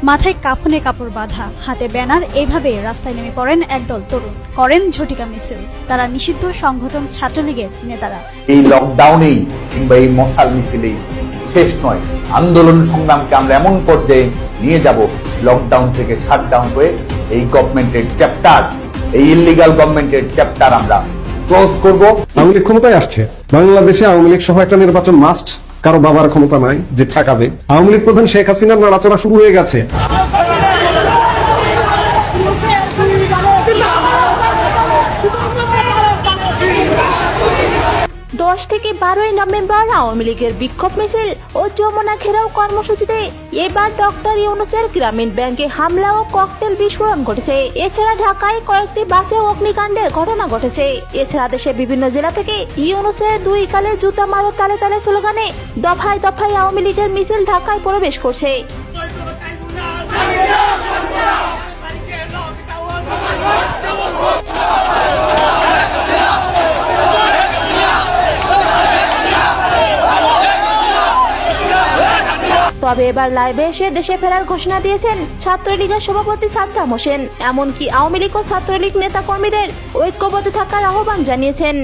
মাথায় কাফনে কাপড় বাঁধা, হাতে ব্যানার, এইভাবে রাস্তায় নেমে পড়েন একদল তরুণ, করেন ঝটিকা মিছিল। তারা নিষিদ্ধ সংগঠন ছাত্রলীগের নেতারা। এই লকডাউনেই কিংবা এই মশাল মিছিলেই শেষ নয়, আন্দোলন সংগ্রামকে আমরা এমন পর্যায়ে নিয়ে যাব, লকডাউন থেকে শাটডাউন হয়ে এই গভর্নমেন্টের চ্যাপ্টার, এই ইল্লিগাল গভর্নমেন্টের চ্যাপ্টার আমরা ক্লোজ করব। আওয়ামী লীগ ক্ষমতায় আসছে, বাংলাদেশে আওয়ামী লীগ সহ একটা নির্বাচন মাস্ট। কারো বাবার ক্ষমতা নাই যে ঠেকাবে। আওয়ামী লীগ প্রধান শেখ হাসিনার নড়াচড়া শুরু হয়ে গেছে। 10 থেকে 12 নভেম্বর আওয়ামী লীগের বিক্ষোভ মিছিল ও যমুনা ঘেরাও কর্মসূচিতে এবার ডক্টর ইউনূসের গ্রামীণ ব্যাংকে হামলা ও ককটেল বিস্ফোরণ ঘটেছে। এছাড়া ঢাকায় কয়েকটি বাসে অগ্নিকাণ্ডের ঘটনা ঘটেছে। এছাড়া দেশের বিভিন্ন জেলা থেকে ইউনূসের 2 গালে জুতা মারো তালে তালে স্লোগানে দফায় দফায় আওয়ামী লীগের মিছিল ঢাকায় প্রবেশ করছে। তবে এবার লাইভে এসে দেশে ফেরার ঘোষণা দিয়েছেন ছাত্রলীগের সভাপতি সাদ্দাম হোসেন। এমনকি আওয়ামী লীগ ও ছাত্রলীগ নেতা কর্মীদের ঐক্যবদ্ধ থাকার আহ্বান জানিয়েছেন।